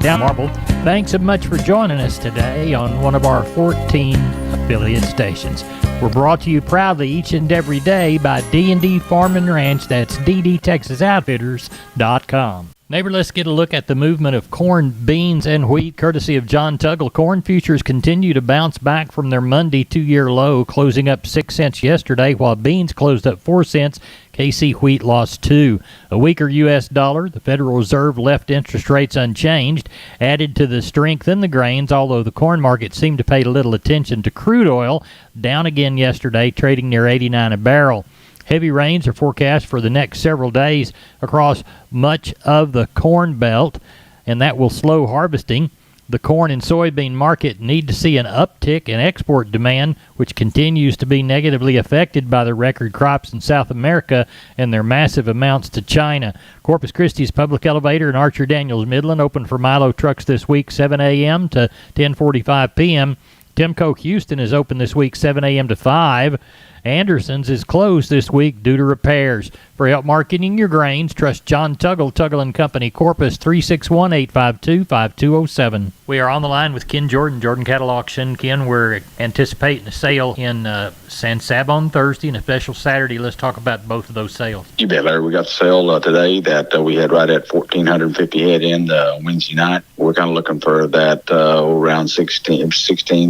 down Marble. Thanks so much for joining us today on one of our 14 affiliate stations. We're brought to you proudly each and every day by D&D Farm and Ranch. That's ddtexasoutfitters.com. Neighbor, let's get a look at the movement of corn, beans, and wheat, courtesy of John Tuggle. Corn futures continue to bounce back from their Monday 2-year low, closing up 6 cents yesterday, while beans closed up 4 cents. KC wheat lost 2. A weaker U.S. dollar, the Federal Reserve left interest rates unchanged, added to the strength in the grains, although the corn market seemed to pay little attention to crude oil, down again yesterday, trading near 89 a barrel. Heavy rains are forecast for the next several days across much of the Corn Belt, and that will slow harvesting. The corn and soybean market need to see an uptick in export demand, which continues to be negatively affected by the record crops in South America and their massive amounts to China. Corpus Christi's Public Elevator and Archer Daniels Midland open for Milo trucks this week 7 a.m. to 10:45 p.m. Timco Houston is open this week 7 a.m. to 5. Anderson's is closed this week due to repairs. For help marketing your grains, trust John Tuggle, Tuggle & Company, Corpus, 361-852-5207. We are on the line with Ken Jordan, Jordan Cattle Auction. Ken, we're anticipating a sale in San Sab on Thursday and a special Saturday. Let's talk about both of those sales. You bet, Larry. We got the sale today that we had right at 1,450 head in Wednesday night. We're kind of looking for that around 16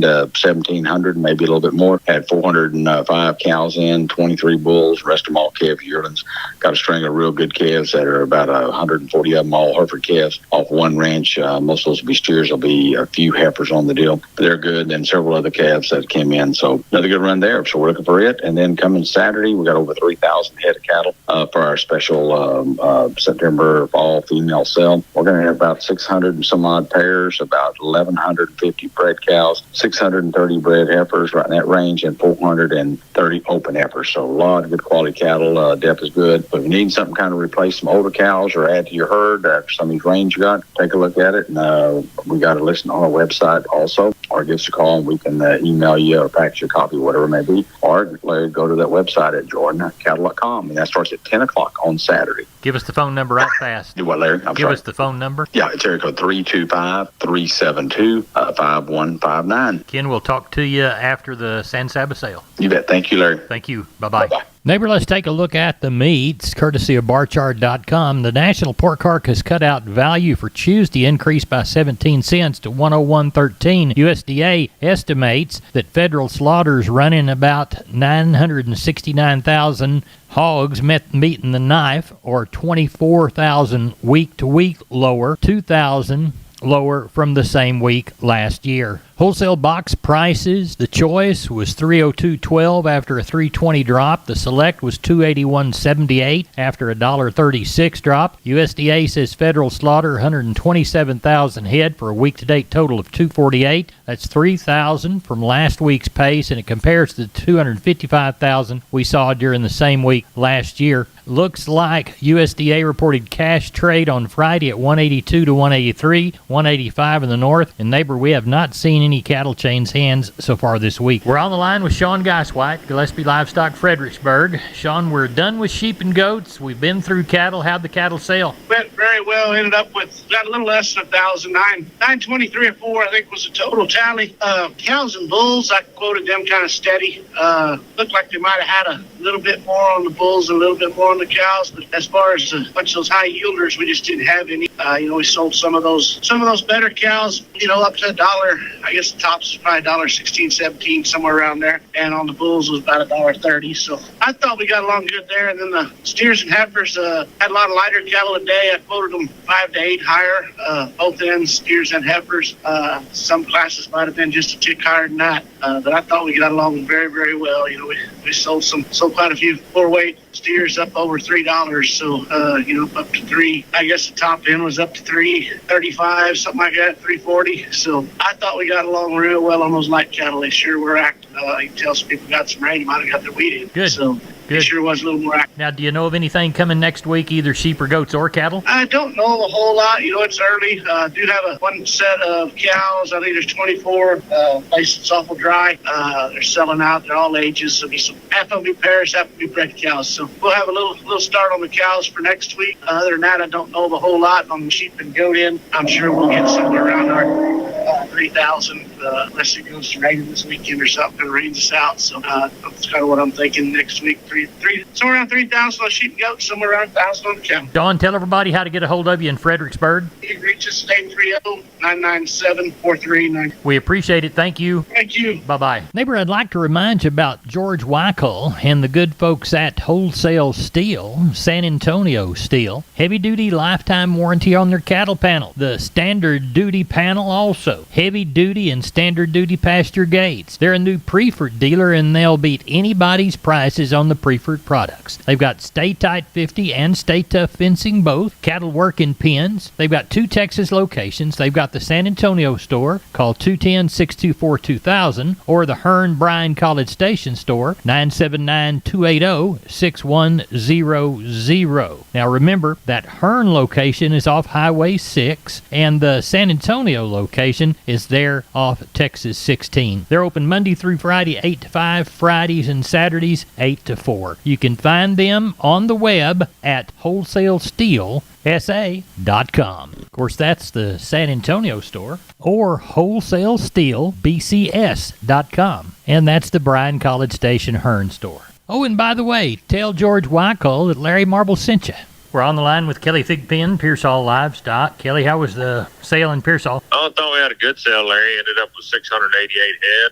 to 1,700, maybe a little bit more. Had 405 cows in, 23 bulls, rest of them all calf yearlings. Got a string of real good calves that are about 140 of them, all Hereford calves off one ranch. Most of those will be steers. There'll be a few heifers on the deal. They're good, and several other calves that came in. So another good run there. So we're looking for it. And then coming Saturday, we got over 3,000 head of cattle for our special September fall female sale. We're going to have about 600 and some odd pairs, about 1,150 bred cows, 630 bred heifers right in that range, and 430 open heifers. So a lot of good quality cattle. Depth is good. But if you need something kind of replace some older cows or add to your herd after some of these range you got, take a look at it. And we got a listing on our website also, or give us a call and we can email you or fax you a copy, whatever it may be. Or go to that website at jordancattle.com, and that starts at 10 o'clock on Saturday. Give us the phone number right fast. Do what, Larry? Give us the phone number. Yeah, it's area code 325-372-5159. Ken, we'll talk to you after the San Saba sale. You bet. Thank you, Larry. Thank you. Bye-bye. Bye-bye. Neighbor, let's take a look at the meats, courtesy of barchard.com. The National Pork Carcass Cutout value for Tuesday increased by 17 cents to 101.13. USDA estimates that federal slaughters running about 969,000 hogs meeting the knife, or 24,000 week-to-week lower, 2,000 lower from the same week last year. Wholesale box prices, the choice was $302.12 after a $320 drop. The select was $281.78 after a $1.36 drop. USDA says federal slaughter 127,000 head for a week-to-date total of 248. That's 3,000 from last week's pace, and it compares to the 255,000 we saw during the same week last year. Looks like USDA reported cash trade on Friday at 182 to 183, 185 in the north. And neighbor, we have not seen any cattle change hands so far this week. We're on the line with Sean Geiswhite, Gillespie Livestock, Fredericksburg. Sean, we're done with sheep and goats. We've been through cattle. How'd the cattle sell? Went very well. Ended up with got a little less than 1,000. 923 or 4, I think, was the total tally. Cows and bulls, I quoted them kind of steady. Looked like they might have had a little bit more on the bulls and a little bit more on the cows, but as far as a bunch of those high yielders, we just didn't have any. We sold some of those better cows, up to $1. I guess the tops was probably $1.16, $1.17, somewhere around there, and on the bulls was about $1.30. So I thought we got along good there. And then the steers and heifers had a lot of lighter cattle today. I quoted them 5 to 8 higher, both ends, steers and heifers. Some classes might have been just a tick higher than that, but I thought we got along very, very well. We sold quite a few 4-weight steers up over $3, so up to 3. I guess the top end was up to 335, something like that, 340. So I thought we got along real well on those light cattle. They sure were active. You can tell some people got some rain, might have got their wheat in. Good. So Good. He sure was a little more active. Now, do you know of anything coming next week, either sheep or goats or cattle? I don't know a whole lot. It's early. I do have one set of cows. I think there's 24. Place it's awful dry. They're selling out. They're all ages. So be some half of them be pairs, half of them be bred cows. So we'll have a little start on the cows for next week. Other than that, I don't know a whole lot on the sheep and goat end. I'm sure we'll get somewhere around our 3,000 unless it goes to rain this weekend or something and rains us out. So that's kind of what I'm thinking next week. Somewhere around 3,000 on sheep and goats, somewhere around 1,000 on the cow. Don, tell everybody how to get a hold of you in Fredericksburg. You can reach us at 830-997-4390. We appreciate it. Thank you. Thank you. Bye-bye. Neighbor, I'd like to remind you about George Weichel and the good folks at Wholesale Steel, San Antonio Steel. Heavy-duty lifetime warranty on their cattle panel. The standard duty panel also. Heavy-duty and standard duty pasture gates. They're a new Preferred dealer, and they'll beat anybody's prices on the Preferred products. They've got Stay Tight 50 and Stay Tough fencing both. Cattle work in pens. They've got 2 Texas locations. They've got the San Antonio store. Call 210-624-2000 or the Hearn Bryan College Station store, 979-280-6100. Now remember, that Hearn location is off Highway 6 and the San Antonio location is there off Texas 16. They're open Monday through Friday 8 to 5, Fridays and Saturdays 8 to 4. You can find them on the web at wholesalesteelsa.com. Of course, that's the San Antonio store, or wholesalesteelbcs.com. And that's the Bryan College Station Hearn store. Oh, and by the way, tell George Weichel that Larry Marble sent you. We're on the line with Kelly Thigpen, Pearsall Livestock. Kelly, how was the sale in Pearsall? I thought we had a good sale, Larry. Ended up with 688 head.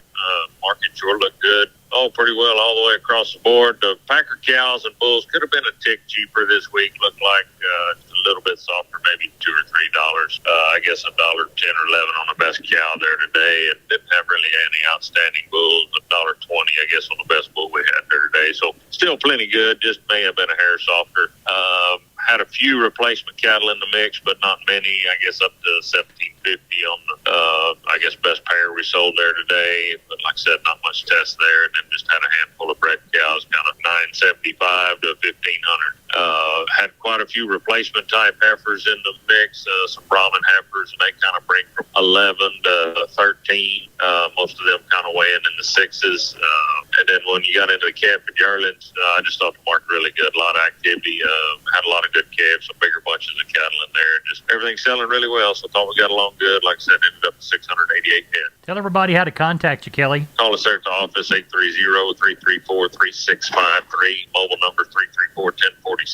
Market sure looked good. Pretty well all the way across the board. The Packer cows and bulls could have been a tick cheaper this week. Looked like just a little bit softer, maybe $2 or $3. I guess $1.10 or $11 on the best cow there today, and didn't have really any outstanding bulls. $1.20, I guess, on the best bull we had there today. So still plenty good. Just may have been a hair softer. Had a few replacement cattle in the mix, but not many. I guess up to 1750 on the I guess best pair we sold there today. But like I said, not much test there, and then just had a handful of bred cows, kind of 975 to 1500. Had quite a few replacement type heifers in the mix, some Brahman heifers, and they kind of bring from 11 to 13. Most of them kind of weighing in the 6s. And then when you got into the calf and yearlings, I just thought the market really good. A lot of activity. Had a lot of good calves, some bigger bunches of cattle in there. Just everything's selling really well. So I thought we got along good. Like I said, ended up with 688 head. Tell everybody how to contact you, Kelly. Call us there at the office, 830-334-3653. Mobile number 334-1047.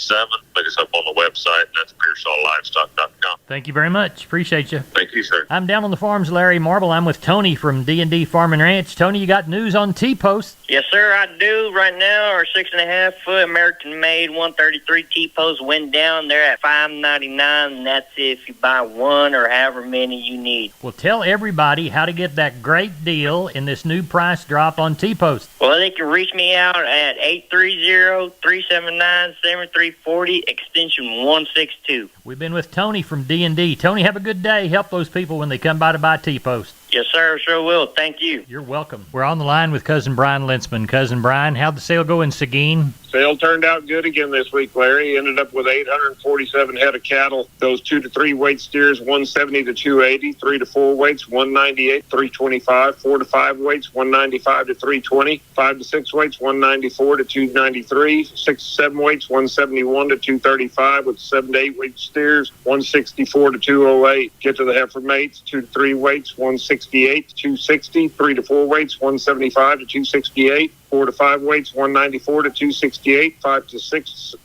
Look us up on the website, and that's PearsallLivestock.com. Thank you very much. Appreciate you. Thank you, sir. I'm down on the farms, Larry Marble. I'm with Tony from D&D Farm and Ranch. Tony, you got news on T-Post? Yes, sir, I do. Right now, our 6.5 foot American-made 133 T-Post went down there at $5.99, and that's if you buy one or however many you need. Well, tell everybody how to get that great deal in this new price drop on T-Post. Well, they can reach me out at 830-379-7340, extension 162. We've been with Tony from D&D. Tony, have a good day. Help those people when they come by to buy T-Post. Yes, sir, sure will. Thank you. You're welcome. We're on the line with Cousin Brian Lintzman. Cousin Brian, how'd the sale go in Seguin? Sale turned out good again this week, Larry. Ended up with 847 head of cattle. Those 2 to 3 weight steers, 170 to 280. 3 to 4 weights, 198, 325. 4 to 5 weights, 195 to 320. 5 to 6 weights, 194 to 293. 6 to 7 weights, 171 to 235. With 7 to 8 weight steers, 164 to 208. Get to the heifer mates, 2 to 3 weights, 168 to 260. 3 to 4 weights, 175 to 268. 4 to 5 weights, 194 to 268. 5 to 6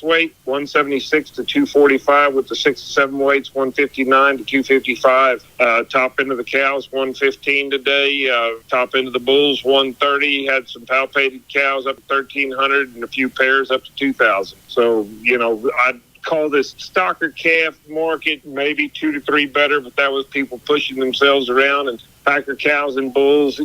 weight, 176 to 245. With the 6 to 7 weights, 159 to 255. Top end of the cows, 115 today. Top end of the bulls, 130. Had some palpated cows up to 1,300 and a few pairs up to 2,000. So, I'd call this stocker calf market maybe 2 to 3 better, but that was people pushing themselves around. And Packer cows and bulls,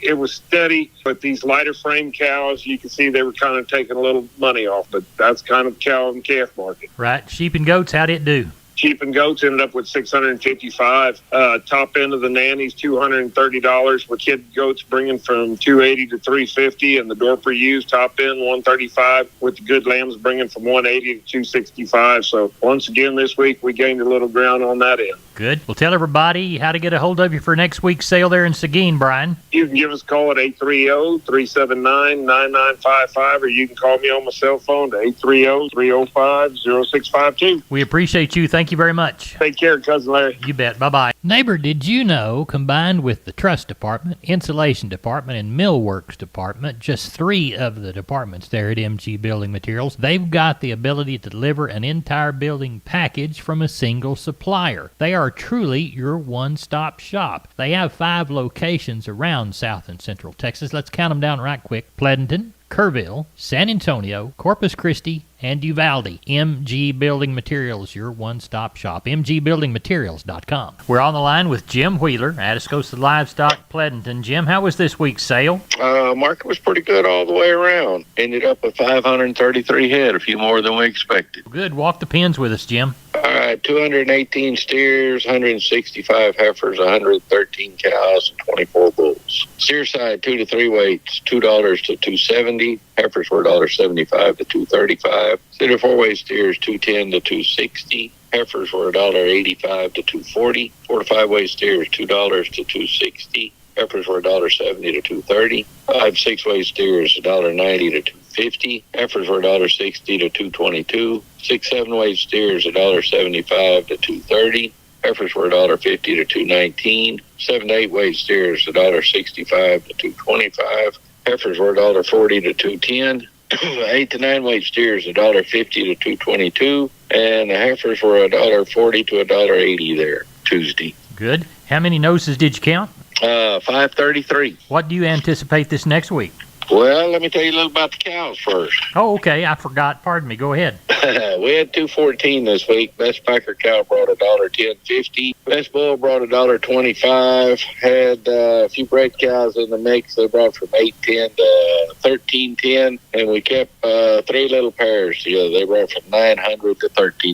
it was steady, but these lighter frame cows, you can see they were kind of taking a little money off, but that's kind of cow and calf market. Right. Sheep and goats, how'd it do? Sheep and goats ended up with $655. Top end of the nannies, $230, with kid goats bringing from $280 to $350, and the Dorper used top end $135, with the good lambs bringing from $180 to $265. So once again this week we gained a little ground on that end. Good. Well, tell everybody how to get a hold of you for next week's sale there in Seguin, Brian. You can give us a call at 830-379-9955, or you can call me on my cell phone to 830-305-0652. We appreciate you. Thank you very much. Take care, Cousin Larry. You bet. Bye-bye. Neighbor, did you know, combined with the truss department, insulation department, and millworks department, just 3 of the departments there at MG Building Materials, they've got the ability to deliver an entire building package from a single supplier. They are truly your one-stop shop. They have 5 locations around South and Central Texas. Let's count them down right quick. Pleasanton, Kerrville, San Antonio, Corpus Christi, and Uvalde. MG Building Materials, your one-stop shop. MGBuildingMaterials.com. We're on the line with Jim Wheeler, Atascosa Livestock, Pleasanton. Jim, how was this week's sale? Market was pretty good all the way around. Ended up with 533 head, a few more than we expected. Good. Walk the pens with us, Jim. All right, 218 steers, 165 heifers, 113 cows, and 24 bulls. Steer side 2 to 3 weights, $2 to $2.70. Heifers were $1.75 to $2.35. Cedar 4-weight steers, $2.10 to $2.60. Heifers were $1.85 to $2.40. 4 to 5-weight steers, $2 to $2.60. Heifers were $1.70 to $2.30. 5 6-weight steers, $1.90 to $2.50. Heifers were $1.60 to $2.22. 6 7-weight steers, $1.75 to $2.30. Heifers were $1.50 to $2.19. 7 to 8-weight steers, $1.65 to $2.25. Heifers were $1.40 to $2.10. 8 to 9-weight steers, $1.50 to $2.22. And the heifers were $1.40 to $1.80 there Tuesday. Good. How many noses did you count? 533. What do you anticipate this next week? Well, let me tell you a little about the cows first. Oh, okay. I forgot. Pardon me. Go ahead. We had 214 this week. Best packer cow brought $1.10.50. Best bull brought $1.25. Had a few bred cows in the mix. They brought from $8.10 to $13.10, and we kept 3 little pairs together. They brought from $900 to $1,300.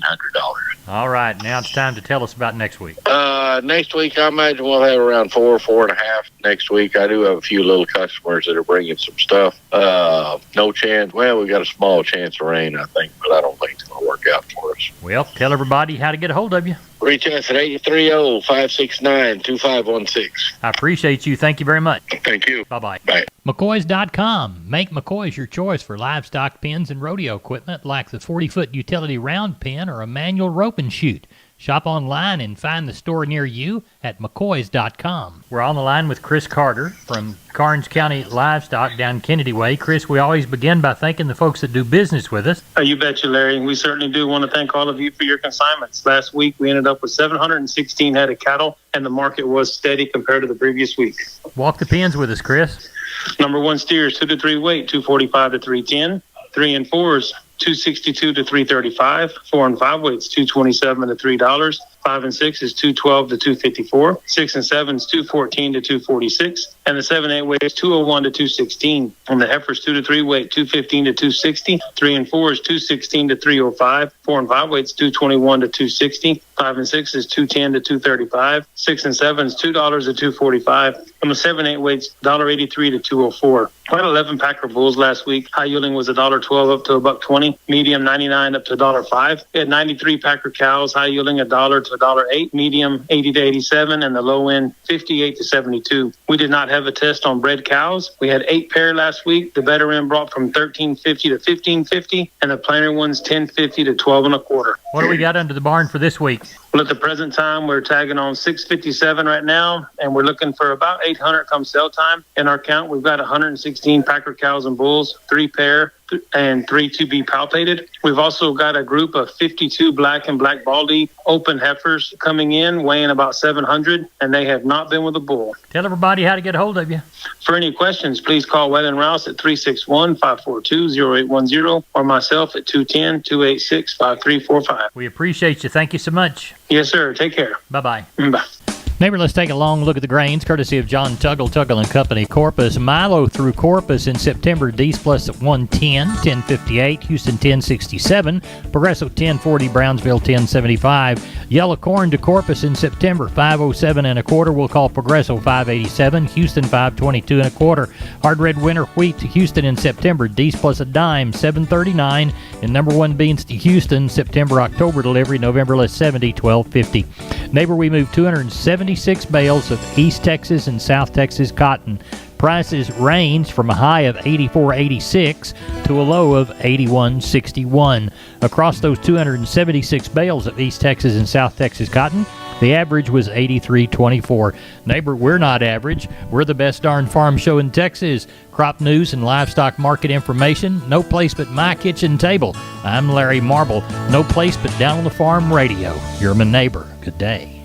All right. Now it's time to tell us about next week. Next week, I imagine we'll have around 4.5 next week. I do have a few little customers that are bringing some stuff. No chance. Well, we got a small chance of rain, I think, but I don't think it's going to work out for us. Well, tell everybody how to get a hold of you. Reach us at 830-569-2516. I appreciate you. Thank you very much. Thank you. Bye-bye. Bye. McCoys.com. Make McCoys your choice for livestock pens and rodeo equipment like the 40-foot utility round pen or a manual rope and chute. Shop online and find the store near you at McCoys.com. We're on the line with Chris Carter from Karnes County Livestock down Kennedy Way. Chris, we always begin by thanking the folks that do business with us. You betcha, Larry. We certainly do want to thank all of you for your consignments. Last week, we ended up with 716 head of cattle, and the market was steady compared to the previous week. Walk the pens with us, Chris. Number 1 steers, 2 to 3 weight, 245 to 310. 3 and 4s, 262 to 335. 4 and 5 weights, 227 to $3. 5 and 6 is 212 to 254. 6 and 7 is 214 to 246. And the 7 8 weight is 201 to 216. And the heifers 2 to 3 weight, 215 to 260. 3 and 4 is 216 to 305. 4 and 5 weights 221 to 260. 5 and 6 is 210 to 235. 6 and 7 is $2 to 245. And the 7 8 weights $1.83 to 204. I had 11 packer bulls last week. High yielding was $1.12 up to $1.20. Medium 99 up to $1.05. We had 93 packer cows. High yielding $1 to $1.08. Medium 80 to 87, and the low end 58 to 72. We did not have a test on bred cows. We had 8 pair last week. The better end brought from 1350 to 1550, and the plainer ones 1050 to 12 and a quarter. What do we got under the barn for this week? Well, at the present time, we're tagging on 657 right now, and we're looking for about 800 come sale time. In our count, we've got 116 packer cows and bulls, 3 pair, and 3 to be palpated. We've also got a group of 52 black and black baldy open heifers coming in, weighing about 700, and they have not been with a bull. Tell everybody how to get a hold of you. For any questions, please call Waylon Rouse at 361-542-0810 or myself at 210-286-5345. We appreciate you. Thank you so much. Yes, sir. Take care. Bye-bye. Bye. Neighbor, let's take a long look at the grains, courtesy of John Tuggle, Tuggle & Company, Corpus. Milo through Corpus in September, D's Plus at 110, 1058, Houston 1067, Progresso 1040, Brownsville 1075. Yellow corn to Corpus in September, 507 and a quarter. We'll call Progresso 587, Houston 522 and a quarter. Hard red winter wheat to Houston in September, D's Plus a dime, 739. And number one beans to Houston, September, October delivery, November less 70, 1250. Neighbor, we moved 276 bales of East Texas and South Texas cotton. Prices range from a high of $84.86 to a low of $81.61. Across those 276 bales of East Texas and South Texas cotton, the average was $83.24. Neighbor, we're not average. We're the best darn farm show in Texas. Crop news and livestock market information, no place but my kitchen table. I'm Larry Marble. No place but Down on the Farm Radio. You're my neighbor. Good day.